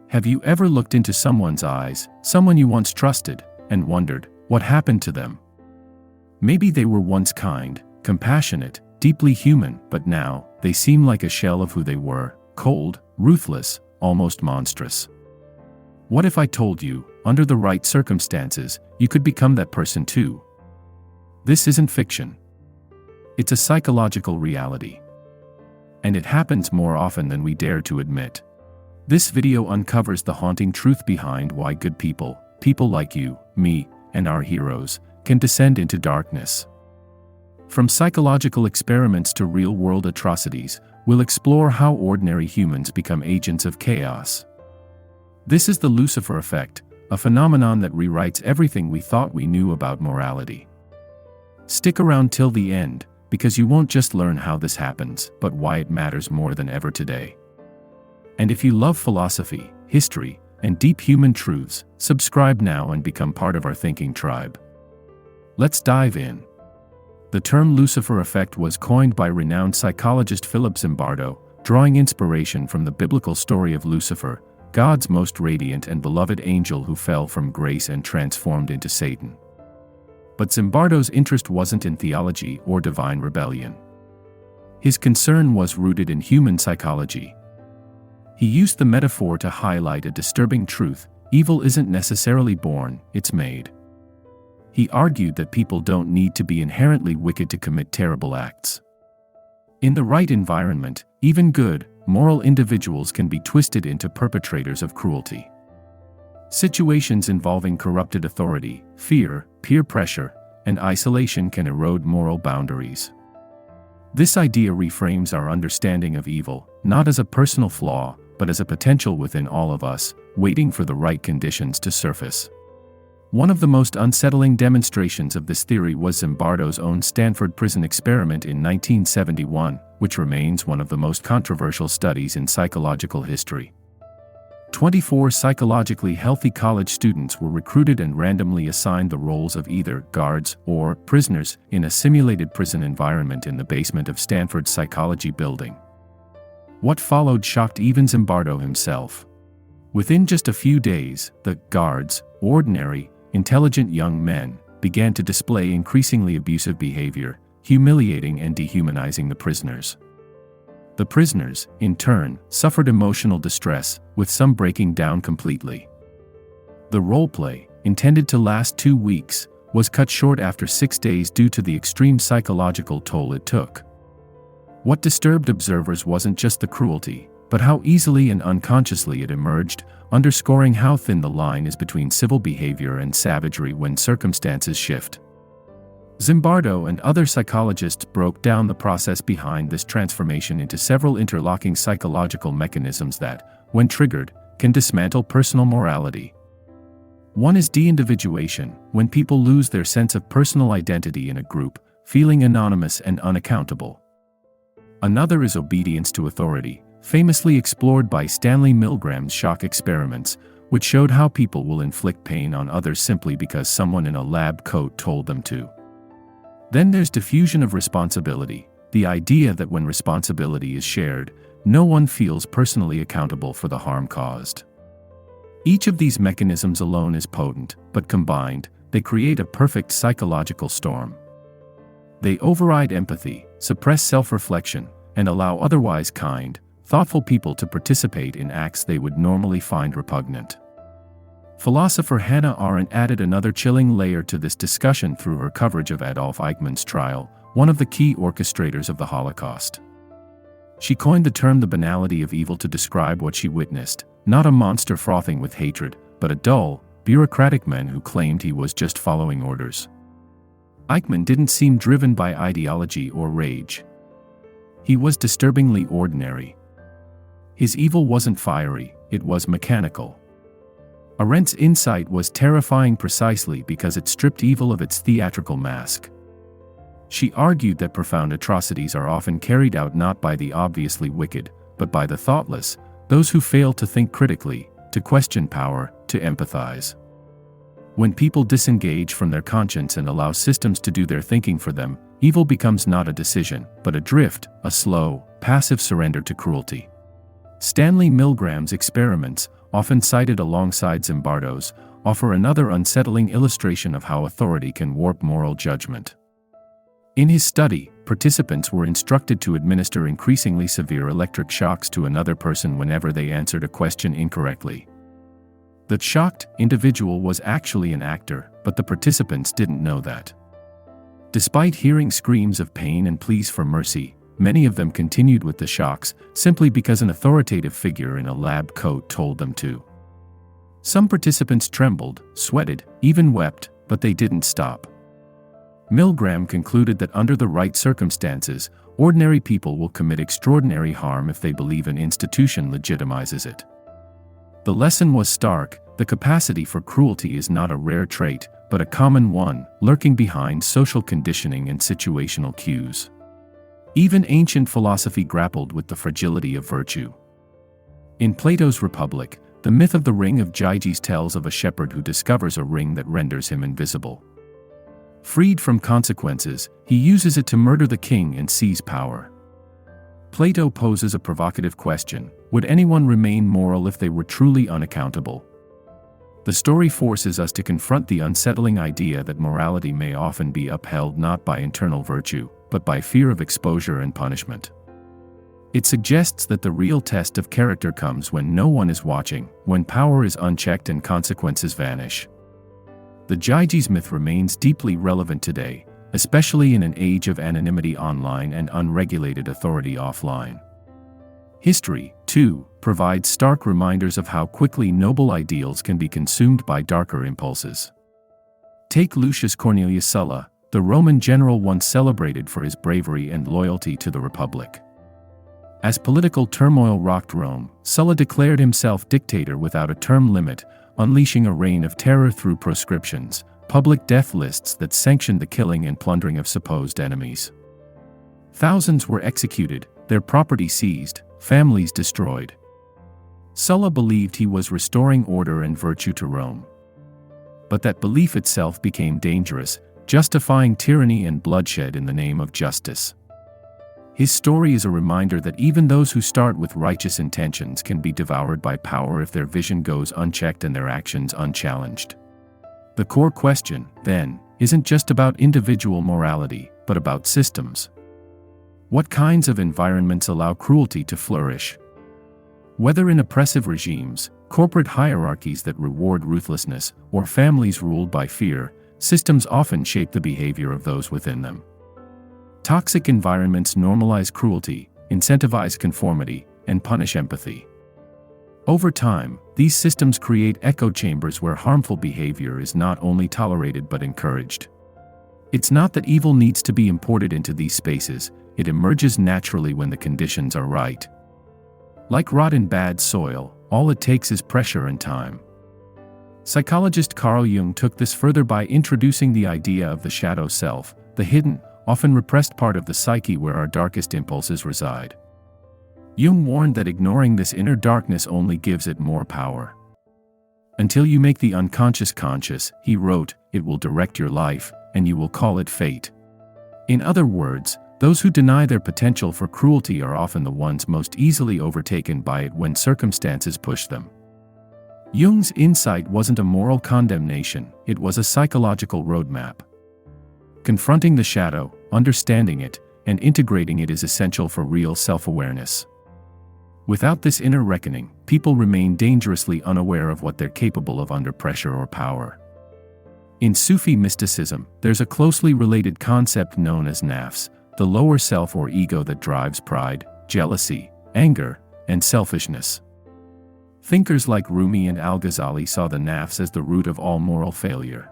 Have you ever looked into someone's eyes, someone you once trusted, and wondered what happened to them? Maybe they were once kind, compassionate, deeply human, but now they seem like a shell of who they were, cold, ruthless, almost monstrous. What if I told you, under the right circumstances, you could become that person too? This isn't fiction. It's a psychological reality. And it happens more often than we dare to admit. This video uncovers the haunting truth behind why good people, people like you, me, and our heroes, can descend into darkness. From psychological experiments to real-world atrocities, we'll explore how ordinary humans become agents of chaos. This is the Lucifer Effect, a phenomenon that rewrites everything we thought we knew about morality. Stick around till the end, because you won't just learn how this happens, but why it matters more than ever today. And if you love philosophy, history, and deep human truths, subscribe now and become part of our thinking tribe. Let's dive in. The term Lucifer Effect was coined by renowned psychologist Zimbardo, drawing inspiration from the biblical story of Lucifer, God's most radiant and beloved angel who fell from grace and transformed into Satan. But Zimbardo's interest wasn't in theology or divine rebellion. His concern was rooted in human psychology. He used the metaphor to highlight a disturbing truth: evil isn't necessarily born, it's made. He argued that people don't need to be inherently wicked to commit terrible acts. In the right environment, even good, moral individuals can be twisted into perpetrators of cruelty. Situations involving corrupted authority, fear, peer pressure, and isolation can erode moral boundaries. This idea reframes our understanding of evil, not as a personal flaw, but as a potential within all of us, waiting for the right conditions to surface. One of the most unsettling demonstrations of this theory was Zimbardo's own Stanford Prison Experiment in 1971, which remains one of the most controversial studies in psychological history. 24 psychologically healthy college students were recruited and randomly assigned the roles of either guards or prisoners in a simulated prison environment in the basement of Stanford's psychology building. What followed shocked even Zimbardo himself. Within just a few days, the guards, ordinary, intelligent young men, began to display increasingly abusive behavior, humiliating and dehumanizing the prisoners. The prisoners, in turn, suffered emotional distress, with some breaking down completely. The roleplay, intended to last 2 weeks, was cut short after 6 days due to the extreme psychological toll it took. What disturbed observers wasn't just the cruelty, but how easily and unconsciously it emerged, underscoring how thin the line is between civil behavior and savagery when circumstances shift. Zimbardo and other psychologists broke down the process behind this transformation into several interlocking psychological mechanisms that, when triggered, can dismantle personal morality. One is de-individuation, when people lose their sense of personal identity in a group, feeling anonymous and unaccountable. Another is obedience to authority, famously explored by Stanley Milgram's shock experiments, which showed how people will inflict pain on others simply because someone in a lab coat told them to. Then there's diffusion of responsibility, the idea that when responsibility is shared, no one feels personally accountable for the harm caused. Each of these mechanisms alone is potent, but combined, they create a perfect psychological storm. They override empathy, suppress self-reflection, and allow otherwise kind, thoughtful people to participate in acts they would normally find repugnant. Philosopher Hannah Arendt added another chilling layer to this discussion through her coverage of Adolf Eichmann's trial, one of the key orchestrators of the Holocaust. She coined the term the banality of evil to describe what she witnessed, not a monster frothing with hatred, but a dull, bureaucratic man who claimed he was just following orders. Eichmann didn't seem driven by ideology or rage. He was disturbingly ordinary. His evil wasn't fiery, it was mechanical. Arendt's insight was terrifying precisely because it stripped evil of its theatrical mask. She argued that profound atrocities are often carried out not by the obviously wicked, but by the thoughtless, those who fail to think critically, to question power, to empathize. When people disengage from their conscience and allow systems to do their thinking for them, evil becomes not a decision, but a drift, a slow, passive surrender to cruelty. Stanley Milgram's experiments, often cited alongside Zimbardo's, offer another unsettling illustration of how authority can warp moral judgment. In his study, participants were instructed to administer increasingly severe electric shocks to another person whenever they answered a question incorrectly. The shocked individual was actually an actor, but the participants didn't know that. Despite hearing screams of pain and pleas for mercy, many of them continued with the shocks simply because an authoritative figure in a lab coat told them to. Some participants trembled, sweated, even wept, but they didn't stop. Milgram concluded that under the right circumstances, ordinary people will commit extraordinary harm if they believe an institution legitimizes it. The lesson was stark: the capacity for cruelty is not a rare trait, but a common one, lurking behind social conditioning and situational cues. Even ancient philosophy grappled with the fragility of virtue. In Plato's Republic, the myth of the ring of Gyges tells of a shepherd who discovers a ring that renders him invisible. Freed from consequences, he uses it to murder the king and seize power. Plato poses a provocative question: would anyone remain moral if they were truly unaccountable? The story forces us to confront the unsettling idea that morality may often be upheld not by internal virtue, but by fear of exposure and punishment. It suggests that the real test of character comes when no one is watching, when power is unchecked and consequences vanish. The Gyges myth remains deeply relevant today, especially in an age of anonymity online and unregulated authority offline. History, too, provides stark reminders of how quickly noble ideals can be consumed by darker impulses. Take Lucius Cornelius Sulla, the Roman general once celebrated for his bravery and loyalty to the Republic. As political turmoil rocked Rome, Sulla declared himself dictator without a term limit, unleashing a reign of terror through proscriptions, public death lists that sanctioned the killing and plundering of supposed enemies. Thousands were executed, their property seized, families destroyed. Sulla believed he was restoring order and virtue to Rome. But that belief itself became dangerous, justifying tyranny and bloodshed in the name of justice. His story is a reminder that even those who start with righteous intentions can be devoured by power if their vision goes unchecked and their actions unchallenged. The core question, then, isn't just about individual morality, but about systems. What kinds of environments allow cruelty to flourish? Whether in oppressive regimes, corporate hierarchies that reward ruthlessness, or families ruled by fear, systems often shape the behavior of those within them. Toxic environments normalize cruelty, incentivize conformity, and punish empathy. Over time, these systems create echo chambers where harmful behavior is not only tolerated but encouraged. It's not that evil needs to be imported into these spaces, it emerges naturally when the conditions are right. Like rot in bad soil, all it takes is pressure and time. Psychologist Carl Jung took this further by introducing the idea of the shadow self, the hidden, often repressed part of the psyche where our darkest impulses reside. Jung warned that ignoring this inner darkness only gives it more power. Until you make the unconscious conscious, he wrote, it will direct your life, and you will call it fate. In other words, those who deny their potential for cruelty are often the ones most easily overtaken by it when circumstances push them. Jung's insight wasn't a moral condemnation, it was a psychological roadmap. Confronting the shadow, understanding it, and integrating it is essential for real self-awareness. Without this inner reckoning, people remain dangerously unaware of what they're capable of under pressure or power. In Sufi mysticism, there's a closely related concept known as nafs, the lower self or ego that drives pride, jealousy, anger, and selfishness. Thinkers like Rumi and Al-Ghazali saw the nafs as the root of all moral failure.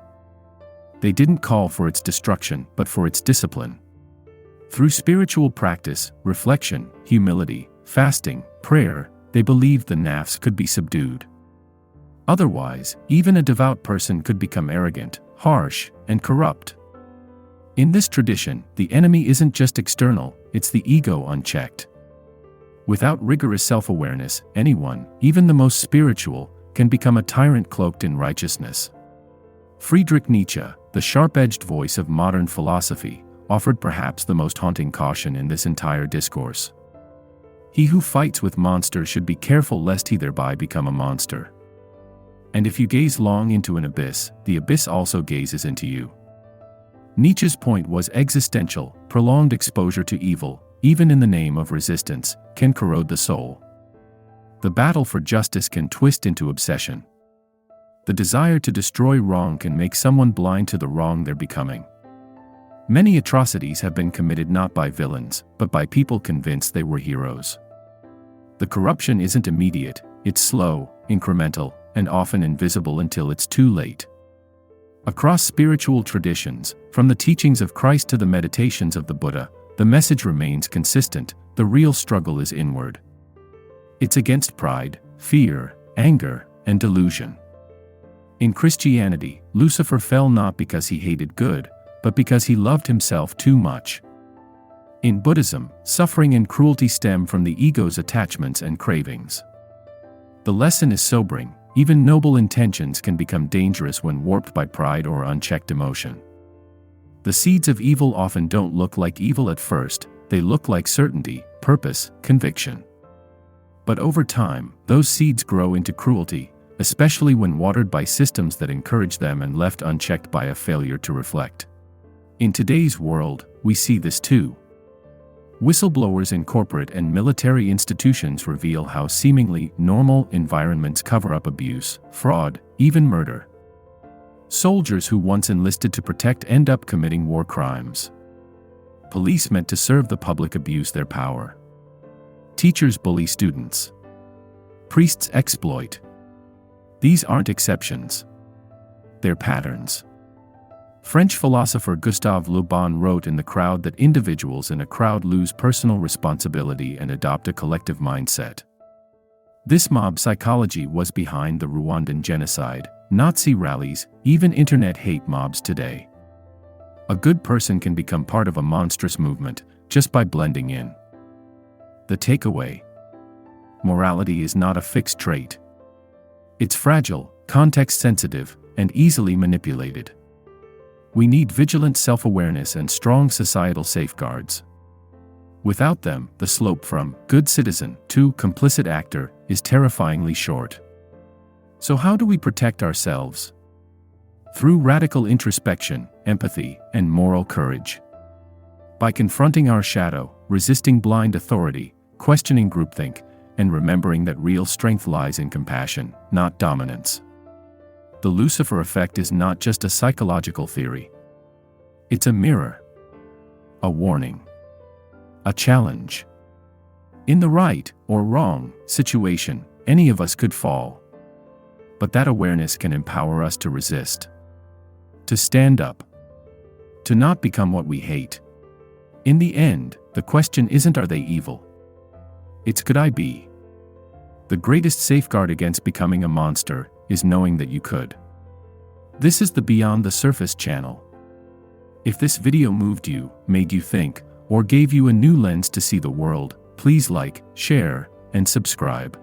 They didn't call for its destruction, but for its discipline. Through spiritual practice, reflection, humility, fasting, prayer, they believed the nafs could be subdued. Otherwise, even a devout person could become arrogant, harsh, and corrupt. In this tradition, the enemy isn't just external, it's the ego unchecked. Without rigorous self-awareness, anyone, even the most spiritual, can become a tyrant cloaked in righteousness. Friedrich Nietzsche, the sharp-edged voice of modern philosophy, offered perhaps the most haunting caution in this entire discourse. He who fights with monsters should be careful lest he thereby become a monster. And if you gaze long into an abyss, the abyss also gazes into you. Nietzsche's point was existential. Prolonged exposure to evil, even in the name of resistance, can corrode the soul. The battle for justice can twist into obsession. The desire to destroy wrong can make someone blind to the wrong they're becoming. Many atrocities have been committed not by villains, but by people convinced they were heroes. The corruption isn't immediate, it's slow, incremental, and often invisible until it's too late. Across spiritual traditions, from the teachings of Christ to the meditations of the Buddha, the message remains consistent: the real struggle is inward. It's against pride, fear, anger, and delusion. In Christianity, Lucifer fell not because he hated good, but because he loved himself too much. In Buddhism, suffering and cruelty stem from the ego's attachments and cravings. The lesson is sobering: even noble intentions can become dangerous when warped by pride or unchecked emotion. The seeds of evil often don't look like evil at first, they look like certainty, purpose, conviction. But over time, those seeds grow into cruelty, especially when watered by systems that encourage them and left unchecked by a failure to reflect. In today's world, we see this too. Whistleblowers in corporate and military institutions reveal how seemingly normal environments cover up abuse, fraud, even murder. Soldiers who once enlisted to protect end up committing war crimes. Police meant to serve the public abuse their power. Teachers bully students. Priests exploit. These aren't exceptions. They're patterns. French philosopher Gustave Le Bon wrote in The Crowd that individuals in a crowd lose personal responsibility and adopt a collective mindset. This mob psychology was behind the Rwandan genocide, Nazi rallies, even internet hate mobs today. A good person can become part of a monstrous movement just by blending in. The takeaway: morality is not a fixed trait. It's fragile, context-sensitive, and easily manipulated. We need vigilant self-awareness and strong societal safeguards. Without them, the slope from good citizen to complicit actor is terrifyingly short. So how do we protect ourselves? Through radical introspection, empathy, and moral courage. By confronting our shadow, resisting blind authority, questioning groupthink, and remembering that real strength lies in compassion, not dominance. The Lucifer Effect is not just a psychological theory. It's a mirror. A warning. A challenge. In the right, or wrong, situation, any of us could fall. But that awareness can empower us to resist. To stand up. To not become what we hate. In the end, the question isn't are they evil? It's could I be? The greatest safeguard against becoming a monster is knowing that you could. This is the Beyond the Surface channel. If this video moved you, made you think, or gave you a new lens to see the world, please like, share, and subscribe.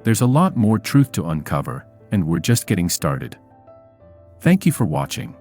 There's a lot more truth to uncover, and we're just getting started. Thank you for watching.